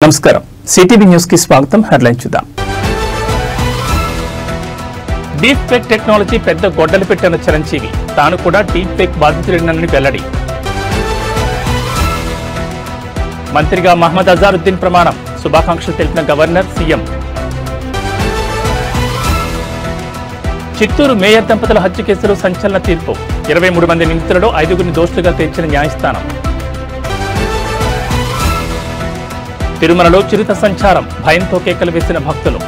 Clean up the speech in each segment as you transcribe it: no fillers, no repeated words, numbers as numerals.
నమస్కారం CTV news కి స్వాగతం. హెడ్లైన్ చూద్దాం. డీప్ ఫేక్ టెక్నాలజీ పెద్ద గొడ్డలు పెట్టిన చిరంజీవి తాను కూడా డీప్ ఫేక్ బాధితుడినని వెల్లడి. మంత్రిగా మహమ్మద్ అజారుద్దీన్ ప్రమాణం, శుభాకాంక్షలు తెలిపిన గవర్నర్, సీఎం. చిత్తూరు మేయర్ దంపతుల హత్య కేసులో సంచలన తీర్పు. 23 మంది నిందితులలో 5గురిని దోషులుగా తేల్చిన న్యాయస్థానం. తిరుమలలో చిరుత సంచారం, భయంతో కేకలు వేసిన భక్తులు.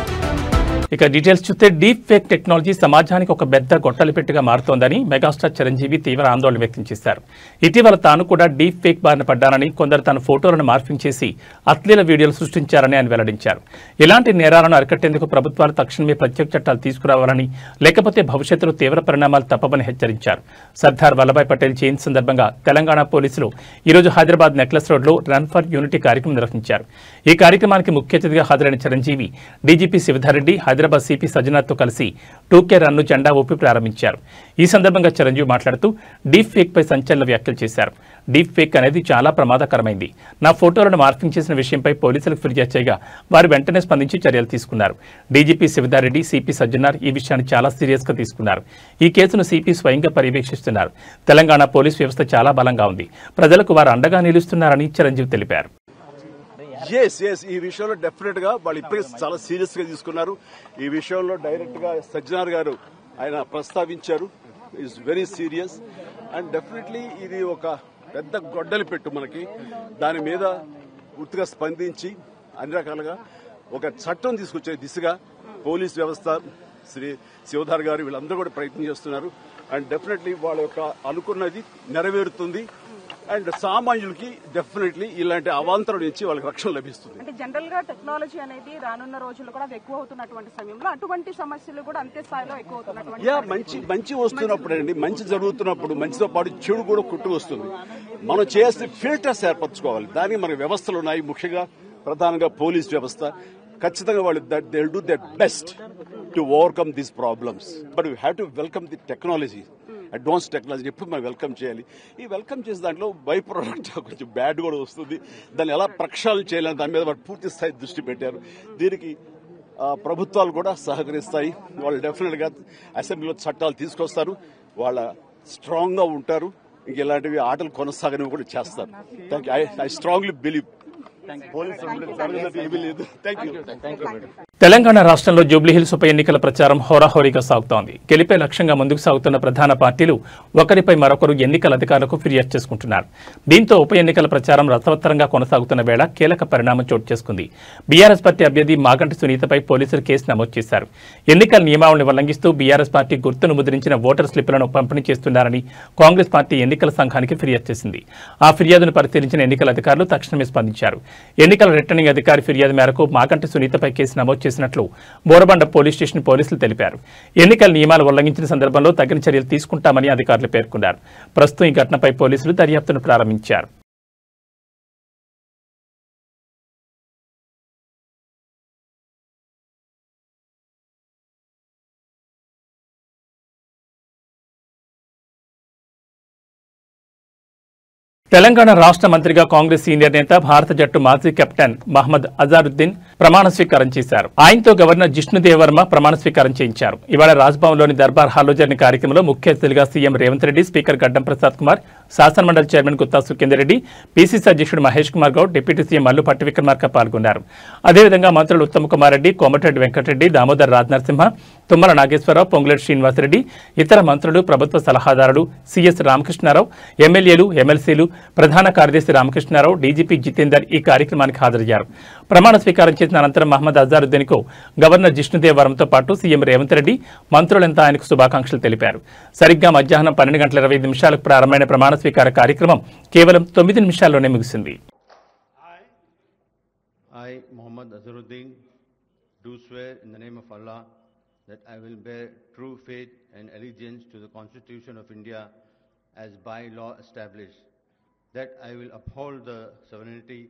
ఇక డీటెయిల్స్ చూస్తే డీప్ ఫేక్ టెక్నాలజీ సమాజానికి ఒక పెద్ద గొట్టలు పెట్టిగా మారుతోందని మెగాస్టార్ చిరంజీవి తీవ్ర ఆందోళన వ్యక్తం చేశారు. ఇటీవల తాను కూడా డీప్ ఫేక్ బారిన పడ్డానని, కొందరు తన ఫోటోలను మార్ఫింగ్ చేసి అశ్లీల వీడియోలు సృష్టించారని ఆయన వెల్లడించారు. ఇలాంటి నేరాలను అరికట్టేందుకు ప్రభుత్వాలు తక్షణమే ప్రత్యేక చట్టాలు తీసుకురావాలని, లేకపోతే భవిష్యత్తులో తీవ్ర పరిణామాలు తప్పవని హెచ్చరించారు. సర్దార్ వల్లభాయ్ పటేల్ జయంతి సందర్భంగా తెలంగాణ పోలీసులు ఈరోజు హైదరాబాద్ నెక్లెస్ రోడ్లో రన్ ఫర్ యూనిటీ కార్యక్రమం నిర్వహించారు. ఈ కార్యక్రమానికి ముఖ్య అతిథిగా హాజరైన చిరంజీవి డీజీపీ శివధర్రెడ్డి, హైదరాబాద్ సిపి సజ్జనార్తో కలిసి 2K రన్ను జెండా ఊపి ప్రారంభించారు. ఈ సందర్భంగా చిరంజీవి మాట్లాడుతూ డీప్ ఫేక్ పై సంచలన వ్యాఖ్యలు చేశారు. డీప్ ఫేక్ అనేది చాలా ప్రమాదకరమైంది. నా ఫోటోలను మార్ఫింగ్ చేసిన విషయంపై పోలీసులకు ఫిర్యాదు చేయగా వారు వెంటనే స్పందించి చర్యలు తీసుకున్నారు. డీజీపీ శివధర్రెడ్డి, సిపి సజ్జనార్ ఈ విషయాన్ని చాలా సీరియస్ గా తీసుకున్నారు. ఈ కేసును సిపి స్వయంగా పర్యవేక్షిస్తున్నారు. తెలంగాణ పోలీస్ వ్యవస్థ చాలా బలంగా ఉంది. ప్రజలకు వారు అండగా నిలుస్తున్నారని చిరంజీవి తెలిపారు. ఈ విషయంలో డెఫినెట్ గా వాళ్ళు ఇప్పటికే చాలా సీరియస్ గా తీసుకున్నారు. ఈ విషయంలో డైరెక్ట్ గా సజ్జనార్ గారు ఆయన ప్రస్తావించారు. It's very serious and definitely ఇది ఒక పెద్ద గొడ్డలి పెట్టు మనకి. దాని మీద పూర్తిగా స్పందించి అన్ని రకాలుగా ఒక చట్టం తీసుకొచ్చే దిశగా పోలీస్ వ్యవస్థ, శ్రీ శివధార్ గారు వీళ్ళందరూ కూడా ప్రయత్నం చేస్తున్నారు. అండ్ డెఫినెట్లీ వాళ్ళ యొక్క అనుకున్నది నెరవేరుతుంది. అండ్ సామాన్యులకి డెఫినెట్లీ ఇలాంటి అవాంతరం నుంచి వాళ్ళకి రక్షణ లభిస్తుంది. అంటే జనరల్ గా టెక్నాలజీ అనేది రానున్న రోజుల్లో కూడా ఎక్కువ అవుతున్నటువంటి సమయంలో అటువంటి సమస్యలు కూడా అంతే స్థాయిలో ఎక్కువ అవుతున్నటువంటి మంచి వస్తున్నప్పుడు అండి, మంచి జరుగుతున్నప్పుడు మంచితో పాటు చెడు కూడా కుట్టు వస్తుంది. మనం చేయాల్సిన ఫిల్టర్స్ ఏర్పరచుకోవాలి. దానికి మన వ్యవస్థలు ఉన్నాయి. ముఖ్యంగా ప్రధానంగా పోలీస్ వ్యవస్థ ఖచ్చితంగా వాళ్ళు they will do there best to overcome these problems. But we have to welcome the technology, advance technology ఎప్పుడు మనం వెల్కమ్ చేయాలి. ఈ వెల్కమ్ చేసే దాంట్లో బై ప్రోడక్ట్ కొంచెం బ్యాడ్ కూడా వస్తుంది. దాన్ని ఎలా ప్రక్షాళన చేయాలని దాని మీద వాళ్ళు పూర్తి స్థాయి దృష్టి పెట్టారు. దీనికి ప్రభుత్వాలు కూడా సహకరిస్తాయి. వాళ్ళు డెఫినెట్ గా అసెంబ్లీలో చట్టాలు తీసుకొస్తారు. వాళ్ళ స్ట్రాంగ్ గా ఉంటారు. ఇంక ఇలాంటివి ఆటలు కొనసాగనివి కూడా చేస్తారు. I strongly believe. తెలంగాణ రాష్ట్రంలో జూబ్లీహిల్స్ ఉప ఎన్నికల ప్రచారం హోరాహోరీగా సాగుతోంది. గెలిపే లక్ష్యంగా ముందుకు సాగుతున్న ప్రధాన పార్టీలు ఒకరిపై మరొకరు ఎన్నికల అధికారులకు ఫిర్యాదు చేసుకుంటున్నారు. దీంతో ఉప ఎన్నికల ప్రచారం రసవత్తరంగా కొనసాగుతున్న వేళ కీలక పరిణామం చోటు చేసుకుంది. బీఆర్ఎస్ పార్టీ అభ్యర్థి మాగంటి సునీతపై పోలీసులు కేసు నమోదు చేశారు. ఎన్నికల నియమావళిని ఉల్లంఘిస్తూ బీఆర్ఎస్ పార్టీ గుర్తును ముద్రించిన ఓటర్ స్లిప్లను పంపిణీ చేస్తున్నారని కాంగ్రెస్ పార్టీ ఎన్నికల సంఘానికి ఫిర్యాదు చేసింది. ఆ ఫిర్యాదును పరిశీలించిన ఎన్నికల అధికారులు తక్షణమే స్పందించారు. ఎన్నికల రిటర్నింగ్ అధికారి ఫిర్యాదు మేరకు మాగంటి సునీతపై కేసు నమోదు చేసినట్లు బోరబండ పోలీస్ స్టేషన్ పోలీసులు తెలిపారు. ఎన్నికల నియమాలు ఉల్లంఘించిన సందర్భంలో తగిన చర్యలు తీసుకుంటామని అధికారులు పేర్కొన్నారు. ప్రస్తుతం ఈ ఘటనపై పోలీసులు దర్యాప్తును ప్రారంభించారు. తెలంగాణ రాష్ట్ర మంత్రిగా కాంగ్రెస్ సీనియర్ నేత, భారత జట్టు మాజీ కెప్టెన్ మహమ్మద్ అజారుద్దీన్ ప్రమాణ స్వీకారం చేశారు. ఆయనతో గవర్నర్ జిష్ణుదేవ్ వర్మ ప్రమాణ స్వీకారం చేయించారు. ఇవాళ రాజ్భవన్లోని దర్బార్ హాల్లో జరిగిన కార్యక్రమంలో ముఖ్య అతిథులుగా సీఎం రేవంత్ రెడ్డి, స్పీకర్ గడ్డం ప్రసాద్ కుమార్, శాసనమండలి చైర్మన్ గుత్తా సుఖేందర్ రెడ్డి, పీసీసీ అధ్యక్షుడు మహేష్ కుమార్ గౌడ్, డిప్యూటీ సీఎం మల్లు పట్టి విక్రమార్క పాల్గొన్నారు. అదేవిధంగా మంత్రులు ఉత్తమ్ కుమార్ రెడ్డి, కోమటిరెడ్డి వెంకటరెడ్డి, దామోదర్ రాజనరసింహ, తుమ్మల నాగేశ్వరరావు, పొంగులేటి శ్రీనివాసరెడ్డి, ఇతర మంత్రులు, ప్రభుత్వ సలహాదారులు, సీఎస్ రామకృష్ణారావు, ఎమ్మెల్యేలు, ఎమ్మెల్సీలు, ప్రధాన కార్యదర్శి రామకృష్ణారావు, డీజీపీ జితేందర్ ఈ కార్యక్రమానికి హాజరయ్యారు. ప్రమాణ స్వీకారం చేసిన అనంతరం మహమ్మద్ అజారుద్దీన్ కు గవర్నర్ జిష్ణుదేవ్ వర్మతో పాటు సీఎం రేవంత్ రెడ్డి, మంత్రులంతా ఆయనకు శుభాకాంక్షలు తెలిపారు. సరిగ్గా మధ్యాహ్నం 12:25 ప్రారంభమైన ప్రమాణ స్వీకార కార్యక్రమం కేవలం 9 నిమిషాల్లోనే ముగిసింది. I, Mohammad Azharuddin, do swear in the name of Allah that I will bear true faith and allegiance to the Constitution of India as by law established, that I will uphold the sovereignty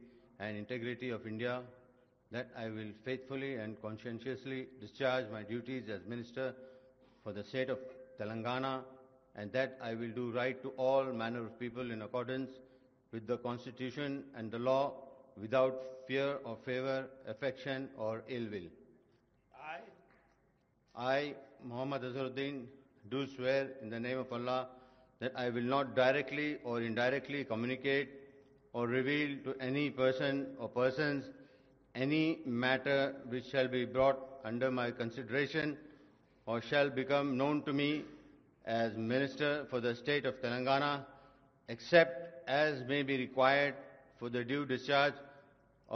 and integrity of India, that I will faithfully and conscientiously discharge my duties as Minister for the state of Telangana, and that I will do right to all manner of people in accordance with the Constitution and the law without fear or favor, affection or ill will. I, Muhammad Azharuddin, do swear in the name of Allah that I will not directly or indirectly communicate or reveal to any person or persons any matter which shall be brought under my consideration or shall become known to me as Minister for the State of Telangana, except as may be required for the due discharge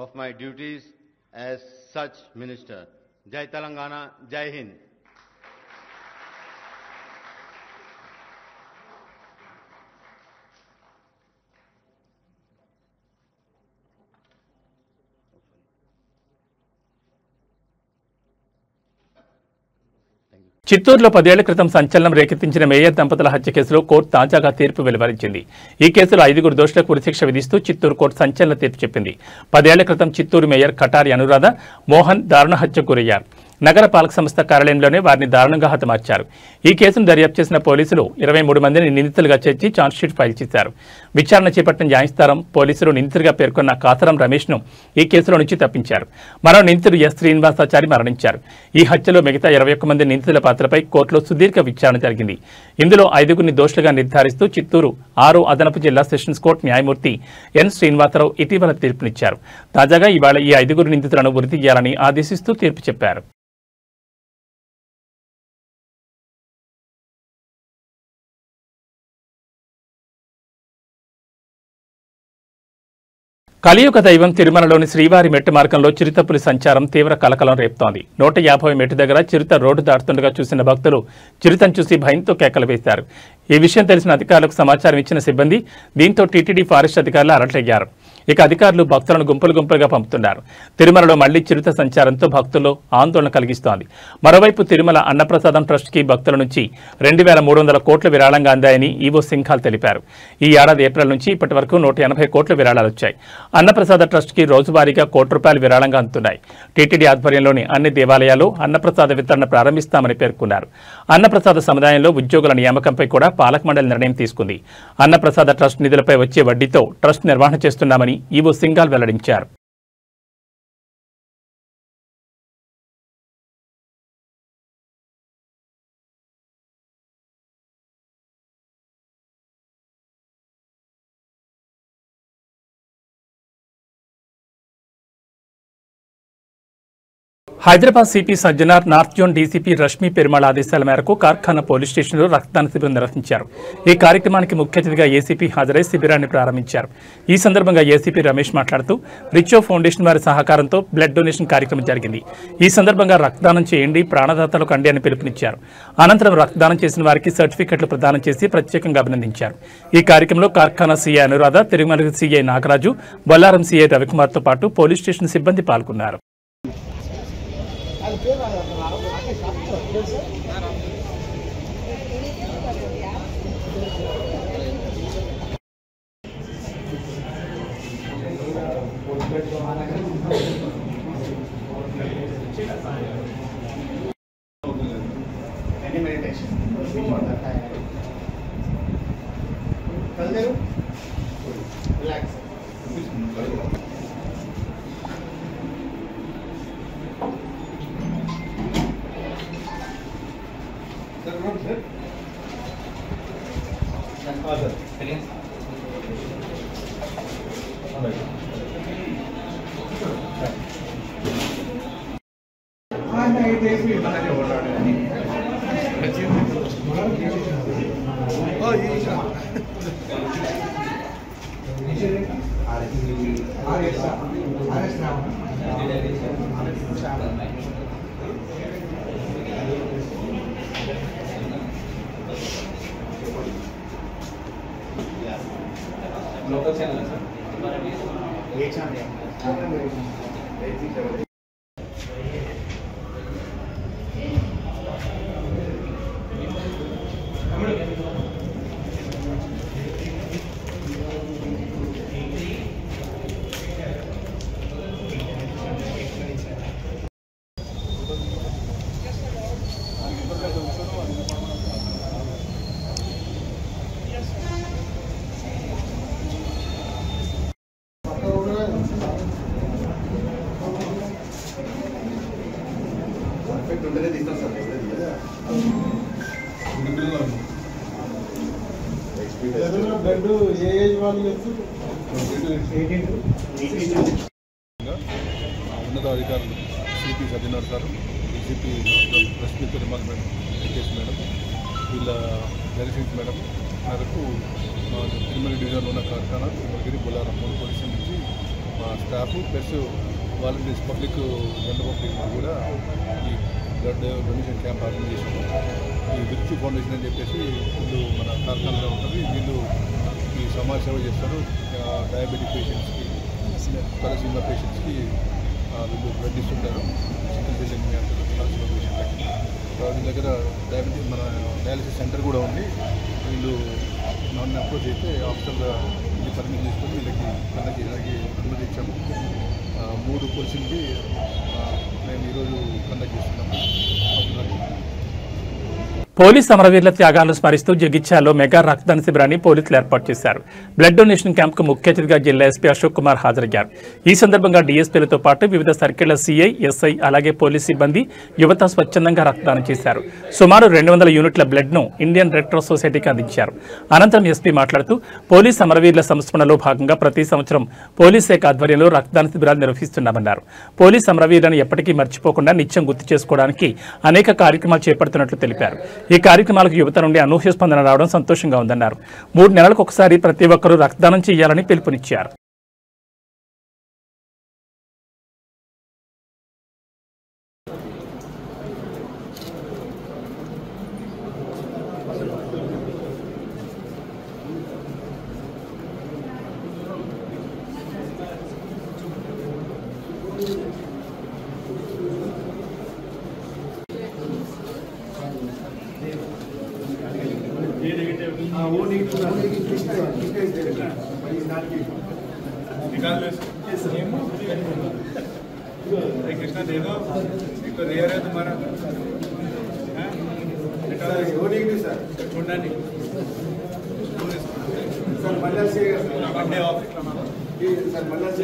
of my duties as such Minister. Jai Telangana, Jai Hind. చిత్తూరులో 10 ఏళ్ల క్రితం సంచలనం రేకెత్తించిన mayor దంపతుల హత్య కేసులో court తాజాగా తీర్పు వెలువరించింది. ఈ కేసులో 5 దోషులకు ఉరిశిక్ష విధిస్తూ చిత్తూరు కోర్టు సంచలన తీర్పు చెప్పింది. 10 ఏళ్ల క్రితం చిత్తూరు మేయర్ కటారి అనురాధ మోహన్ దారుణ హత్యకు గురయ్యారు. నగర పాలక సంస్థ కార్యాలయంలోనే వారిని దారుణంగా హతమార్చారు. ఈ కేసును దర్యాప్తు చేసిన పోలీసులు 23 మందిని నిందితులుగా చేర్చి ఛార్జ్షీట్ ఫైల్ చేశారు. విచారణ చేపట్టిన న్యాయస్థానం పోలీసులు నిందితుడిగా పేర్కొన్న కాసరం రమేష్ను ఈ కేసులో నుంచి తప్పించారు. మరో నిందితుడు ఎస్ శ్రీనివాసాచారి మరణించారు. ఈ హత్యలో మిగతా 21 మంది నిందితుల పాత్రపై కోర్టులో సుదీర్ఘ విచారణ జరిగింది. ఇందులో 5గురిని దోషులుగా నిర్ధారిస్తూ చిత్తూరు 6 అదనపు జిల్లా సెషన్స్ కోర్టు న్యాయమూర్తి ఎన్ శ్రీనివాసరావు ఇటీవల తీర్పునిచ్చారు. తాజాగా ఇవాళ ఈ 5గురు నిందితులను ఉరితీయాలని ఆదేశిస్తూ తీర్పు చెప్పారు. కలియుగ దైవం తిరుమలలోని శ్రీవారి మెట్టు మార్గంలో చిరుతపులి సంచారం తీవ్ర కలకలం రేపుతోంది. 150 మెట్టు దగ్గర చిరుత రోడ్డు దాటుతుండగా చూసిన భక్తులు చిరుతను చూసి భయంతో కేకలు వేశారు. ఈ విషయం తెలిసిన అధికారులకు సమాచారం ఇచ్చిన సిబ్బంది దీంతో టీటీడీ ఫారెస్ట్ అధికారులు అలర్టయ్యారు. ఇక అధికారులు భక్తులను గుంపులుగా పంపుతున్నారు. తిరుమలలో మళ్లీ చిరుత సంచారంతో భక్తుల్లో ఆందోళన కలిగిస్తోంది. మరోవైపు తిరుమల అన్నప్రసాదం ట్రస్ట్కి భక్తుల నుంచి 2300 కోట్ల విరాళంగా అందాయని ఈవో సింఘాల్ తెలిపారు. ఈ ఏడాది ఏప్రిల్ నుంచి ఇప్పటి వరకు 180 కోట్ల విరాళాలు వచ్చాయి. అన్నప్రసాద ట్రస్ట్కి రోజువారీగా ₹1 విరాళంగా అందుతున్నాయి. టీటీడీ ఆధ్వర్యంలోని అన్ని దేవాలయాల్లో అన్నప్రసాద వితరణ ప్రారంభిస్తామని పేర్కొన్నారు. అన్నప్రసాద సముదాయంలో ఉద్యోగుల నియామకంపై కూడా పాలక మండలి నిర్ణయం తీసుకుంది. అన్నప్రసాద ట్రస్ట్ నిధులపై వచ్చే వడ్డీతో ట్రస్ట్ నిర్వహణ చేస్తున్నామని ఈవో సింఘాల్ వెల్లడించారు. Hyderabad CP Sajjanar, north zone DCP Rashmi Perumal ఆదేశాల మేరకు కార్ఖానా పోలీస్ స్టేషన్లో రక్తదాన శిబిరం నిర్వహించారు. ఈ కార్యక్రమానికి ముఖ్య అతిథిగా ఏసీపీ హాజరై శిబిరాన్ని ప్రారంభించారు. ఈ సందర్భంగా ఏసీపీ రమేష్ మాట్లాడుతూ రిచో ఫౌండేషన్ వారి సహకారంతో బ్లడ్ డొనేషన్ కార్యక్రమం జరిగింది. ఈ సందర్భంగా రక్తదానం చేయండి, ప్రాణదాతలకు అండి అని పిలుపునిచ్చారు. అనంతరం రక్తదానం చేసిన వారికి సర్టిఫికెట్లు ప్రదానం చేసి ప్రత్యేకంగా అభినందించారు. ఈ కార్యక్రమంలో కార్ఖానా CI Anuradha, Tirumala CI Nagaraju, Bollaram CI రవికుమార్తో పాటు పోలీస్ స్టేషన్ సిబ్బంది పాల్గొన్నారు. लोकल चैनल है सर, ये चैनल है। పర్ఫెక్ట్ ఉంటేనే తీస్తాం సార్. బ్లడ్ ఏ ఏజ్ వాళ్ళు ఉన్నతాధికారులు సిపి సత్యనారాయణ గారు, DCP Rashmi Perumal madam, Venkatesh madam, వీళ్ళ డైరెక్షన్స్ మేడం మేరకు మా తిరుమల డివిజన్లో ఉన్న కార్ఖానా, తిరుమలగిరి, బొల్లారం 3 పోలీసుల నుంచి మా staff plus volunteers public general public కూడా ఈ బ్లడ్ డొనేషన్ క్యాంప్ ఆర్గనైజ్ చేశాము. ఈ విర్చు ఫౌండేషన్ అని చెప్పేసి వీళ్ళు మన కార్ఖానాలో ఉంటుంది. వీళ్ళు ఈ సమాజ సేవ చేస్తారు. డయాబెటిక్ పేషెంట్స్కి, తలసీమా పేషెంట్స్కి వీళ్ళు బ్లడ్ ఇస్తుంటారు. సికిల్ సెల్ ఎనిమియా తలసీమా పేషెంట్లకి వీళ్ళ దగ్గర డయాబెటిక్ మన డయాలసిస్ సెంటర్ కూడా ఉంది. వీళ్ళు నన్ను అప్రోచ్ అయితే ఆఫ్టర్గా ఇది పర్మిషన్ తీసుకొని వీళ్ళకి కండక్ట్ చేయడానికి అనుమతి ఇచ్చాము. 3 పోలీసులకి మేము ఈరోజు కండక్ట్ చేస్తున్నాము. పోలీస్ అమరవీరుల త్యాగాలను స్మరిస్తూ జగిత్యాలలో మెగా రక్తదాన శిబిరాన్ని పోలీసులు ఏర్పాటు చేశారు. బ్లడ్ డొనేషన్ క్యాంప్కు ముఖ్య అతిథిగా జిల్లా ఎస్పీ అశోక్ కుమార్ హాజరయ్యారు. ఈ సందర్భంగా డీఎస్పీలతో పాటు వివిధ సర్కిళ్ల సీఐ, ఎస్ఐ అలాగే పోలీస్ సిబ్బంది, యువత స్వచ్ఛందంగా రక్తదానం చేశారు. సుమారు 200 యూనిట్ల బ్లడ్ను ఇండియన్ రెడ్ క్రాస్ సొసైటీకి అందించారు. అనంతరం ఎస్పీ మాట్లాడుతూ పోలీస్ అమరవీరుల సంస్మరణలో భాగంగా ప్రతి సంవత్సరం పోలీస్ శాఖ ఆధ్వర్యంలో రక్తదాన శిబిరాలు నిర్వహిస్తున్నామన్నారు. పోలీస్ అమరవీరులను ఎప్పటికీ మర్చిపోకుండా నిత్యం గుర్తు చేసుకోవడానికి అనేక కార్యక్రమాలు చేపడుతున్నట్లు తెలిపారు. ఈ కార్యక్రమాలకు యువత నుండి అనూహ్య స్పందన రావడం సంతోషంగా ఉందన్నారు. 3 నెలలకు ఒకసారి ప్రతి ఒక్కరూ రక్తదానం చేయాలని పిలుపునిచ్చారు. कृष्णा दे दो, एक तो रेयर है तुम्हारा, सर मल्ला से मंडे ऑफ सर मल्ला से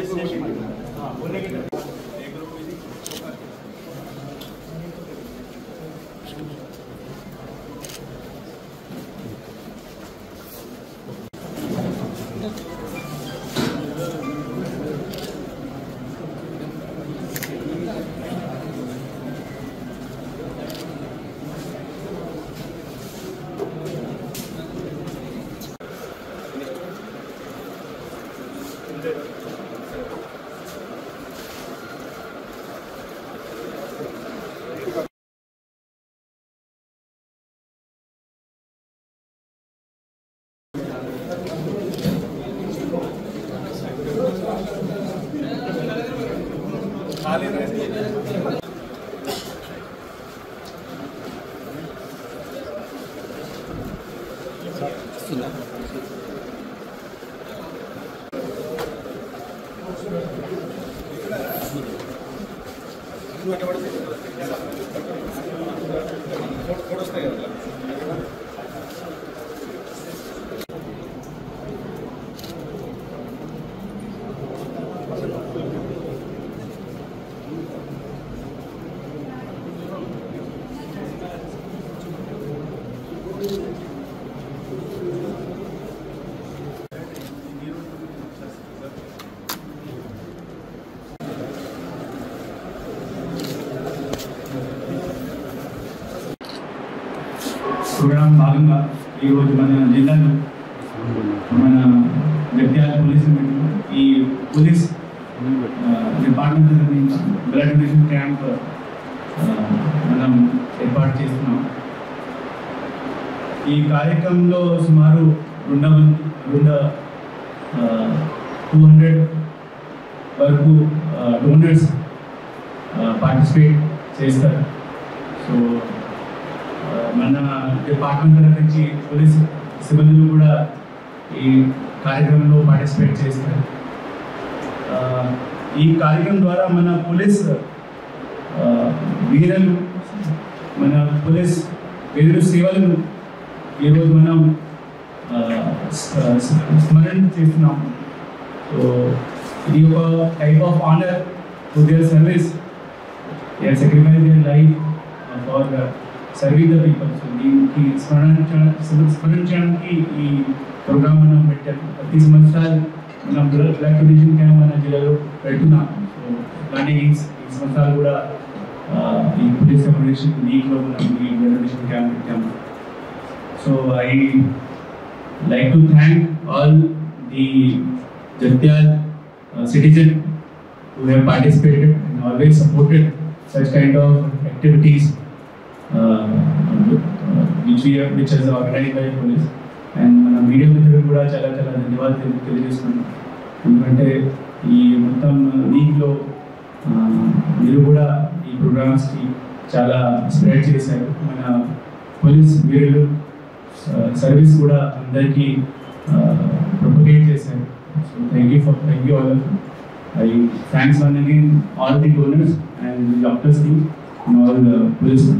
ప్రోగ్రాం భాగంగా ఈరోజు మన జిల్లాలో మన జగిత్యాల పోలీస్ ఈ police department blood donation camp మనం ఏర్పాటు చేస్తున్నాం. ఈ కార్యక్రమంలో సుమారు 200 వరకు డోనర్స్ పార్టిసిపేట్ చేస్తారు. సో మన డిపార్ట్మెంట్ తరఫు నుంచి పోలీస్ సిబ్బందులు కూడా ఈ కార్యక్రమంలో పార్టిసిపేట్ చేస్తారు. ఈ కార్యక్రమం ద్వారా మన పోలీస్ వీరులు, మన పోలీస్ వీరుల సేవలను ఈరోజు మనం స్మరణ చేస్తున్నాం. సో ఇది ఒక type of honour to their service. They are sacrifice their life for serving the people. So దీనికి స్మరించడానికి ఈ ప్రోగ్రామ్ మనం పెట్టాము. ప్రతి సంవత్సరాలు మనం బ్లడ్ డొనేషన్ క్యాంప్ మన జిల్లాలో పెడుతున్నాం. సో అలానే ఈ సంవత్సరాలు కూడా ఈ పోలీస్ కమ్యూనికేషన్ వీక్లో మనం ఈ బ్లడ్ డొనేషన్ క్యాంప్ పెట్టాము. So I like to thank all the Jatyal citizens who have participated and always supported such kind of activities which is organized by police. And మన మీడియా మిత్రులు కూడా చాలా ధన్యవాదాలు తెలియజేస్తున్నాను. ఎందుకంటే ఈ మొత్తం వీక్లో మీరు కూడా ఈ ప్రోగ్రామ్స్కి చాలా స్ప్రెడ్ చేశారు. మన పోలీస్ వీరులు సర్వీస్ కూడా అందరికీ ప్రొపగేట్ చేశారు. So thank you all of you. I thanks one again all the donors and doctors team and all police.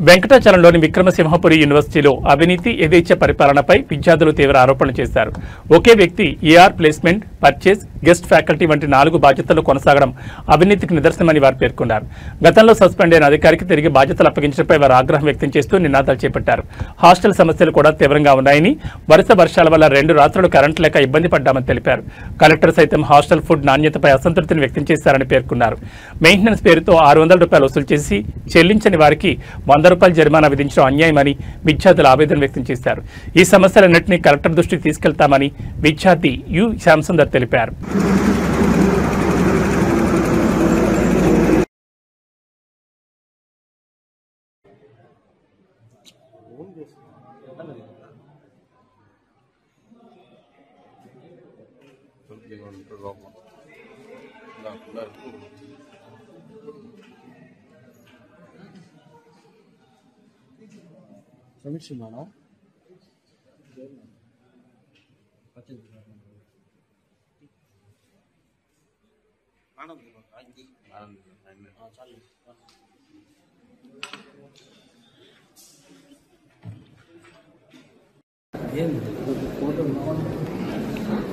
వెంకటాచలంలోని విక్రమసింహపురి యూనివర్సిటీలో అవినీతి యథేచ్ఛ పరిపాలనపై విద్యార్థులు తీవ్ర ఆరోపణలు చేశారు. ఒకే వ్యక్తి AR placement, purchase, guest faculty వంటి 4 బాధ్యతలు కొనసాగడం అవినీతికి నిదర్శనమని వారు పేర్కొన్నారు. గతంలో సస్పెండ్ అయిన అధికారికి తిరిగి బాధ్యతలు అప్పగించడంపై వారు ఆగ్రహం వ్యక్తం చేస్తూ నినాదాలు చేపట్టారు. హాస్టల్ సమస్యలు కూడా తీవ్రంగా ఉన్నాయని, వరుస వర్షాల వల్ల 2 రాత్రులు కరెంటు లేక ఇబ్బంది పడ్డామని తెలిపారు. కలెక్టర్ సైతం హాస్టల్ ఫుడ్ నాణ్యతపై అసంతృప్తిని వ్యక్తం చేశారని పేర్కొన్నారు. మెయింటెనెన్స్ పేరుతో ₹600 వసూలు చేసి చెల్లించని వారికి ₹100 జరిమానా విధించడం అన్యాయమని విద్యార్థులు ఆవేదన వ్యక్తం చేశారు. ఈ సమస్యలన్నింటినీ కలెక్టర్ దృష్టికి తీసుకెళ్తామని విద్యార్థి యు శ్యామసుందర్ తెలిపారు.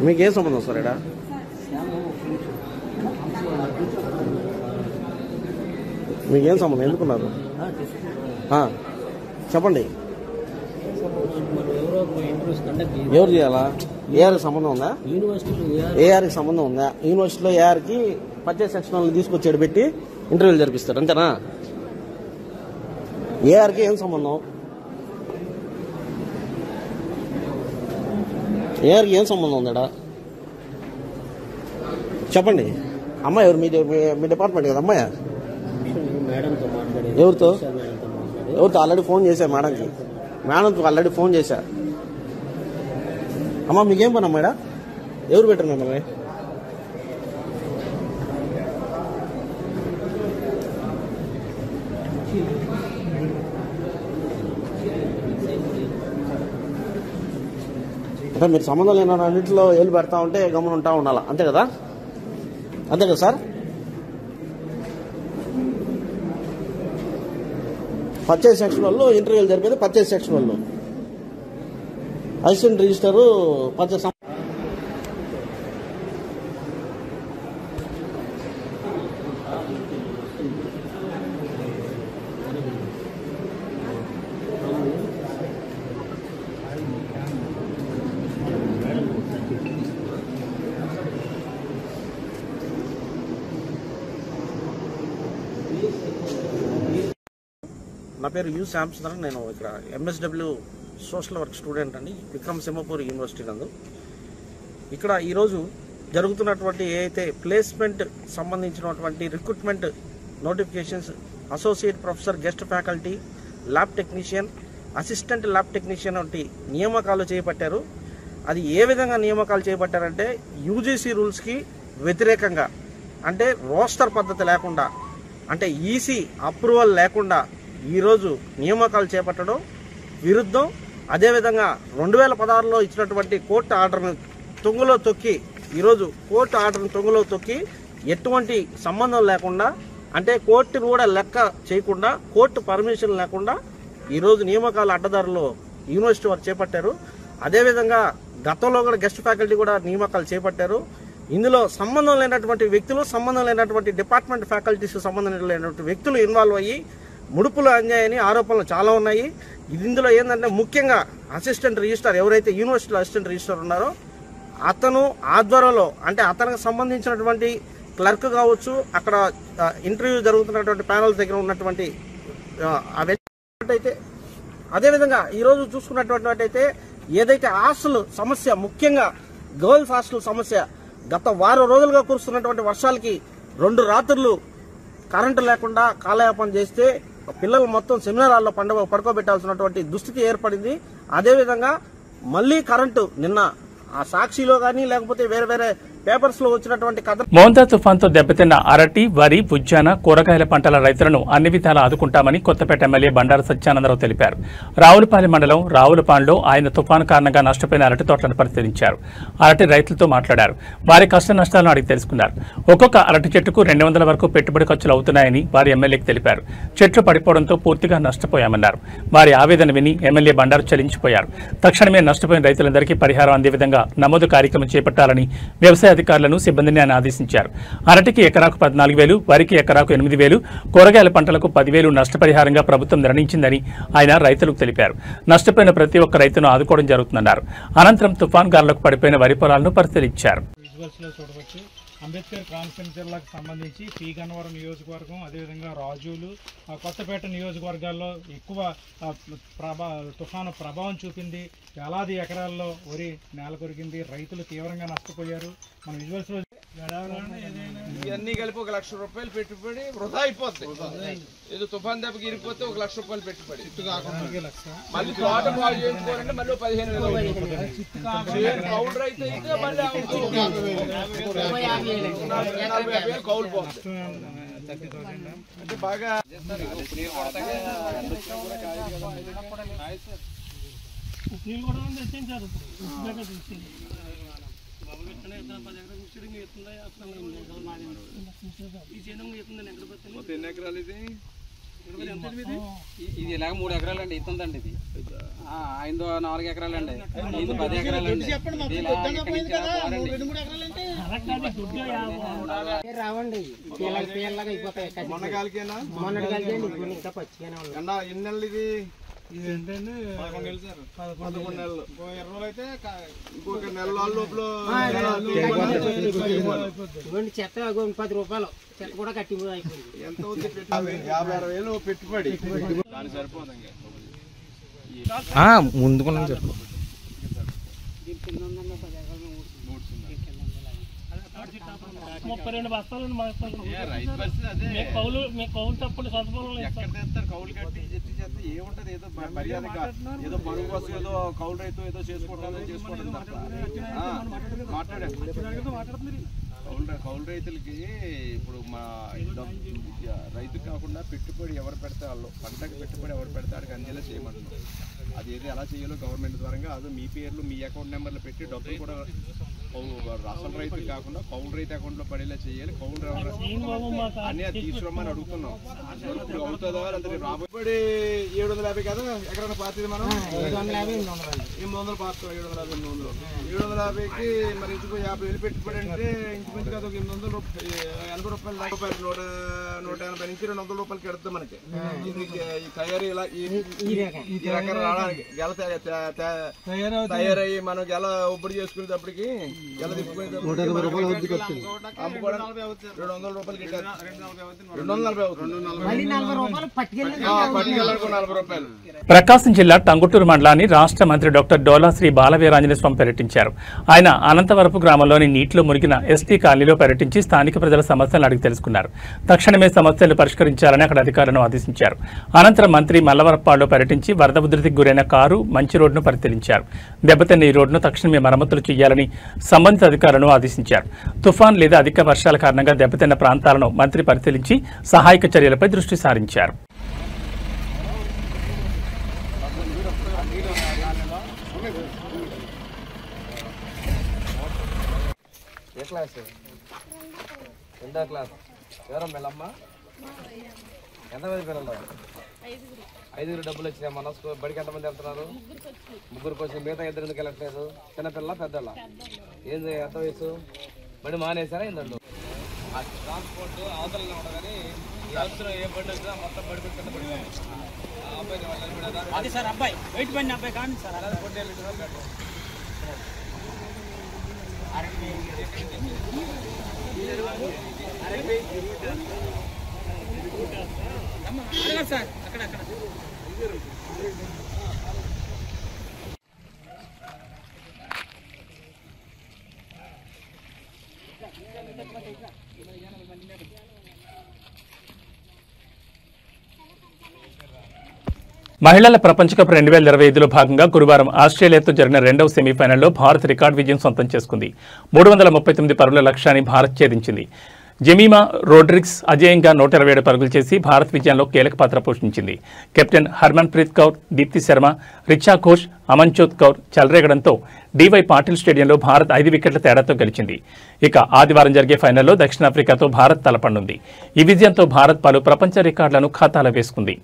మీకేం సంబంధం సార్ ఇక్కడ? మీకేం సంబంధం? ఎందుకున్నారు? చెప్పండి. ఎవరు చేయాలా? ఏఆర్కి సంబంధం ఉందా? ఏఆర్కి సంబంధం ఉందా? యూనివర్సిటీలో ఏఆర్కి పర్చేస్ సెక్షన్ వాళ్ళని తీసుకొచ్చాడు పెట్టి ఇంటర్వ్యూలు జరిపిస్తారు అంతేనా? ఏఆర్కి ఏం సంబంధం? ఏఆర్కి ఏం సంబంధం ఉందా? చెప్పండి. అమ్మాయి ఎవరు? మీ డిపార్ట్మెంట్ కదా అమ్మాయి? ఎవరితో ఆల్రెడీ ఫోన్ చేశా మేడంకి. మేడంతో ఆల్రెడీ ఫోన్ చేశా. అమ్మా మీకేం పని అమ్మాయిడా? ఎవరు పెట్టరు మిమ్మల్ని? అంటే మీరు సంబంధం లేని అన్నింటిలో ఏళ్ళు పెడతా ఉంటే గమనం ఉంటా ఉండాలా, అంతే కదా? అంతే కదా సార్? పర్చేస్ సెక్షన్ వాళ్ళు ఇంటర్వ్యూలు జరిపేది పర్చేస్ సెక్షన్ వాళ్ళు. Assistant register purchase. నా పేరు యు శ్యామసుందర్. నేను ఇక్కడ ఎంఎస్డబ్ల్యూ సోషల్ వర్క్ స్టూడెంట్ అండి, విక్రమసింహపురి యూనివర్సిటీ నందు. ఇక్కడ ఈరోజు జరుగుతున్నటువంటి ఏదైతే ప్లేస్మెంట్ సంబంధించినటువంటి recruitment notifications, associate professor, guest faculty, lab technician, assistant lab technician వంటి నియామకాలు చేపట్టారు. అది ఏ విధంగా నియామకాలు చేపట్టారంటే యూజీసీ రూల్స్కి వ్యతిరేకంగా, అంటే రోస్టర్ పద్ధతి లేకుండా, అంటే ఈసీ అప్రూవల్ లేకుండా ఈరోజు నియామకాలు చేపట్టడం విరుద్ధం. అదేవిధంగా 2016లో ఇచ్చినటువంటి కోర్టు ఆర్డర్ను తొంగలో తొక్కి, ఈరోజు కోర్టు ఆర్డర్ను తొంగలో తొక్కి ఎటువంటి సంబంధం లేకుండా, అంటే కోర్టును కూడా లెక్క చేయకుండా, కోర్టు పర్మిషన్ లేకుండా ఈరోజు నియామకాల అడ్డదారులో యూనివర్సిటీ వారు చేపట్టారు. అదేవిధంగా గతంలో కూడా గెస్ట్ ఫ్యాకల్టీ కూడా నియామకాలు చేపట్టారు. ఇందులో సంబంధం లేనటువంటి వ్యక్తులు, సంబంధం లేనటువంటి డిపార్ట్మెంట్ ఫ్యాకల్టీస్ సంబంధం లేనటువంటి వ్యక్తులు ఇన్వాల్వ్ అయ్యి ముడుపులు అందాయని ఆరోపణలు చాలా ఉన్నాయి. ఇందులో ఏంటంటే ముఖ్యంగా అసిస్టెంట్ రిజిస్ట్రార్ ఎవరైతే యూనివర్సిటీలో అసిస్టెంట్ రిజిస్ట్రార్ ఉన్నారో అతను ఆధ్వర్యంలో అంటే అతనికి సంబంధించినటువంటి క్లర్క్ కావచ్చు, అక్కడ ఇంటర్వ్యూ జరుగుతున్నటువంటి ప్యానల్ దగ్గర ఉన్నటువంటి అయితే అదేవిధంగా ఈరోజు చూసుకున్నటువంటి అయితే ఏదైతే హాస్టల్ సమస్య, ముఖ్యంగా గర్ల్స్ హాస్టల్ సమస్య, గత వారం రోజులుగా కురుస్తున్నటువంటి వర్షాలకి 2 రాత్రులు కరెంటు లేకుండా కాలయాపన చేస్తే పిల్లలు మొత్తం సెమినార్ హాల్లో పడుకోబెట్టాల్సినటువంటి దుస్థితి ఏర్పడింది. అదేవిధంగా మళ్లీ కరెంటు నిన్న ఆ సాక్షిలో కానీ లేకపోతే వేరే వేరే పేపర్స్ లో వచ్చినటువంటి కథ మోందా తుఫాన్తో దెబ్బతిన్న అరటి, వరి, ఉద్యాన, కూరగాయల పంటల రైతులను అన్ని విధాలా ఆదుకుంటామని కొత్తపేట ఎమ్మెల్యే బండారు సత్యానందరావు తెలిపారు. రావులపాలెం మండలం రావులపాడులో ఆయన తుఫాను కారణంగా నష్టపోయిన అరటి తోటలను పరిశీలించారు. అరటి రైతులతో మాట్లాడారు. వారి కష్ట నష్టాలను అడిగి తెలుసుకున్నారు. ఒక్కొక్క అరటి చెట్టుకు 200 వరకు పెట్టుబడి ఖర్చులు అవుతున్నాయని వారి ఎమ్మెల్యేకి తెలిపారు. చెట్లు పడిపోవడంతో పూర్తిగా నష్టపోయామన్నారు. వారి ఆవేదన విని ఎమ్మెల్యే బండారు చలించిపోయారు. తక్షణమే నష్టపోయిన రైతులందరికీ పరిహారం అందే విధంగా నమోదు కార్యక్రమం చేపట్టాలని వ్యవసాయ అధికారులను సిబ్బందిని ఆయన ఆదేశించారు. అరటికి ఎకరాకు 14,000, వరికి ఎకరాకు 8,000, కూరగాయల పంటలకు 10,000 నష్టపరిహారంగా ప్రభుత్వం నిర్ణయించిందని ఆయన రైతులకు తెలిపారు. నష్టపోయిన ప్రతి ఒక్క రైతును ఆదుకోవడం జరుగుతుందన్నారు. అనంతరం తుఫాన్ గాలులకు పడిపోయిన వరి పొలాలను పరిశీలించారు. అంబేద్కర్ కోనసీమ జిల్లాకు సంబంధించి పి గన్నవరం నియోజకవర్గం, అదేవిధంగా రాజులు, కొత్తపేట నియోజకవర్గాల్లో ఎక్కువ తుఫాను ప్రభావం చూపింది. వేలాది ఎకరాల్లో వరి నేల కొరిగింది. రైతులు తీవ్రంగా నష్టపోయారు. మన విజువల్స్లో ఇవన్నీ కలిపి 1,00,000 రూపాయలు పెట్టుబడి వృధా అయిపోతుంది. ఏదో తుఫాన్ దెబ్బకి ఇరిగిపోతే 1,00,000 రూపాయలు పెట్టుబడి, మళ్ళీ తోట బాగు చేసుకోవాలంటే మళ్ళీ 15,000 కౌలు రైతు అయితే మళ్ళీ 40,000 కౌలు పోతుంది. అంటే బాగా ఎన్ని ఎకరాలు ఇది? ఇది ఇలాగ 3 ఎకరాలండి ఇస్తుందండి. ఇది ఆయనతో 4 ఎకరాలండి, ఇది 10 ఎకరాలండి. రావండి మొన్నగాలికేనా? ఎన్ని నెలలు ఇది? ఏంటంటే 11 నెలలు సార్. 11 నెలలు. 20 రోజులు అయితే ఇంకొక నెల లోపల చెత్త 10 రూపాయలు చెత్త కూడా కట్టి అయిపోయింది. ఎంత ఉంది? 50,000 పెట్టుబడి. దాని సరిపోదు ముందుకున్నాం సార్. $32 బస్తాలు ఎక్కడ తెస్తారు? కౌలు కట్టి చేస్తే ఏముంటది? ఏదో మర్యాదగా ఏదో పరుగు కోసం ఏదో కౌలు రైతు ఏదో చేసుకోవడం కౌలు రైతులకి ఇప్పుడు మా రైతు కాకుండా పెట్టుబడి ఎవరు పెడితే వాళ్ళు పంటకు పెట్టుబడి ఎవరు పెడితే వాడికి అందేలా చేయమంటున్నాం. అది ఏది ఎలా చేయాలో గవర్నమెంట్ ద్వారా అది మీ పేర్లు మీ అకౌంట్ నెంబర్లు పెట్టి డబ్బులు కూడా అసలు రైతు కాకుండా కౌలు రైతు అకౌంట్ లో పడేలా చేయాలి. కౌలు అన్ని తీసుకోమని అడుగుతున్నాం. ఇప్పుడు అవుతుందా? అంటే రాబడి 750 కదా ఎక్కడైనా పార్టీ మనం 800 పార్టీ 750కి మరి ఇంచుకు 50,000 పెట్టుబడి అంటే ఇంచుమించు కదా 880 రూపాయలు దాకా 180 నుంచి 200 రూపాయలకి ఎడతాం మనకి. ఇది తయారీ ఇలా ఈ రకం రావడానికి గెల తయారయ్యి మనం గెల ఒబ్బడి చేసుకునేటప్పటికి గెల తిప్పుకునేటప్పుడు 200 రూపాయలు ప్రకాశం జిల్లా టంగుటూరు మండలాన్ని రాష్ట్ర మంత్రి డాక్టర్ డోలా శ్రీ బాలవీరాంజనేయ స్వామి పర్యటించారు. ఆయన అనంతవరపు గ్రామంలోని నీటిలో మునిగిన ఎస్టీ కాలనీలో పర్యటించి స్థానిక ప్రజల సమస్యలను అడిగి తెలుసుకున్నారు. తక్షణమే సమస్యలు పరిష్కరించాలని అక్కడ అధికారులను ఆదేశించారు. అనంతరం మంత్రి మల్లవరప్పాడులో పర్యటించి వరద ఉధృతికి గురైన కారు మంచి రోడ్డును పరిశీలించారు. దెబ్బతిన్న ఈ రోడ్డును తక్షణమే మరమ్మతులు చేయాలని సంబంధిత అధికారులను ఆదేశించారు. తుఫాన్ లేదా అధిక వర్షాల కారణంగా దెబ్బతిన్న ప్రాంతాలను మంత్రి పరిశీలించి సహాయక చర్యలపై దృష్టి సారించారు. ఐదుగురు డబ్బులు వచ్చినాయి. మన బడికి ఎంతమంది వెళ్తున్నారు? ముగ్గురు కోసం. మిగతా ఇద్దరు ఎందుకు వెళ్ళట్లేదు? చిన్నపిల్ల పెద్దల ఏంది? ఎంత వయసు? బడి మానేసారా ఏందండు? ట్రాన్స్పోర్ట్ అవతల ఉండదు కానీ అది సార్ అబ్బాయి వెయిట్ పడిన అబ్బాయి కానీ సార్ సార్ అక్కడ మహిళల ప్రపంచ కప్ 2025లో భాగంగా గురువారం ఆస్ట్రేలియాతో జరిగిన రెండవ సెమీఫైనల్లో భారత్ రికార్డు విజయం సొంతం చేసుకుంది. 339 పరుగుల లక్ష్యాన్ని భారత్ ఛేదించింది. జెమీమా రోడ్రిగ్స్ అజేయంగా 127 పరుగులు చేసి భారత్ విజయంలో కీలక పాత్ర పోషించింది. కెప్టెన్ హర్మన్ప్రీత్ కౌర్, దీప్తి శర్మ, రిచా ఘోష్, అమన్జోత్ కౌర్ చెలరేగడంతో డివై పాటిల్ స్టేడియంలో భారత్ 5 వికెట్ల తేడాతో గెలిచింది. ఇక ఆదివారం జరిగే ఫైనల్లో దక్షిణాఫ్రికాతో భారత్ తలపడనుంది. ఈ విజయంతో భారత్ పలు ప్రపంచ రికార్డులను ఖాతాలో వేసుకుంది.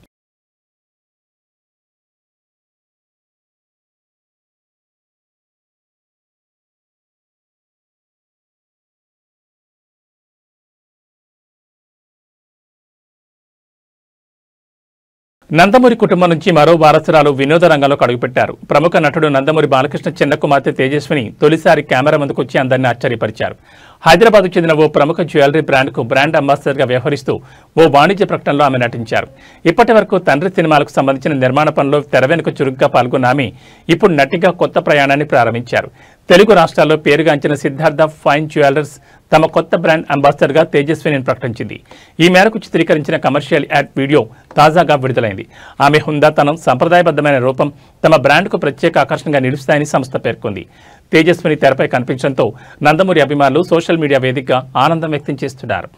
నందమూరి కుటుంబం నుంచి మరో వారసురాలు వినోద రంగంలోకి అడుగుపెట్టారు. ప్రముఖ నటుడు నందమూరి బాలకృష్ణ చిన్న కుమార్తె తేజస్విని తొలిసారి కెమెరా ముందుకు వచ్చి అందరినీ ఆశ్చర్యపరిచారు. హైదరాబాద్కు చెందిన ఓ ప్రముఖ జ్యువెలరీ బ్రాండ్కు బ్రాండ్ అంబాసిడర్గా వ్యవహరిస్తూ ఓ వాణిజ్య ప్రకటనలో ఆమె నటించారు. ఇప్పటి వరకు తండ్రి సినిమాలకు సంబంధించిన నిర్మాణ పనుల్లో తెర వెనుక చురుగ్గా పాల్గొన్న ఆమె ఇప్పుడు నటిగా కొత్త ప్రయాణాన్ని ప్రారంభించారు. తెలుగు రాష్ట్రాల్లో పేరుగాంచిన సిద్ధార్థ ఫైన్ జ్యువెలర్స్ తమ కొత్త బ్రాండ్ అంబాసిడర్గా తేజస్విని ప్రకటించింది. ఈ మేరకు చిత్రీకరించిన కమర్షియల్ యాడ్ వీడియో తాజాగా విడుదలైంది. ఆమె హుందాతనం, సంప్రదాయబద్ధమైన రూపం తమ బ్రాండ్కు ప్రత్యేక ఆకర్షణగా నిలుస్తాయని సంస్థ పేర్కొంది. తేజస్విని తెరపై కనిపించడంతో నందమూరి అభిమానులు సోషల్ మీడియా వేదికగా ఆనందం వ్యక్తం చేస్తున్నారు.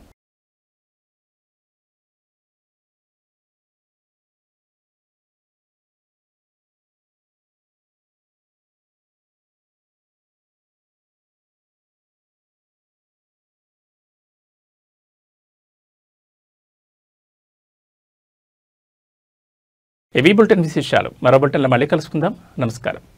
ఏవీ బులెటిన్ విశేషాలు మరో బులెటిన్లో మళ్ళీ కలుసుకుందాం. నమస్కారం.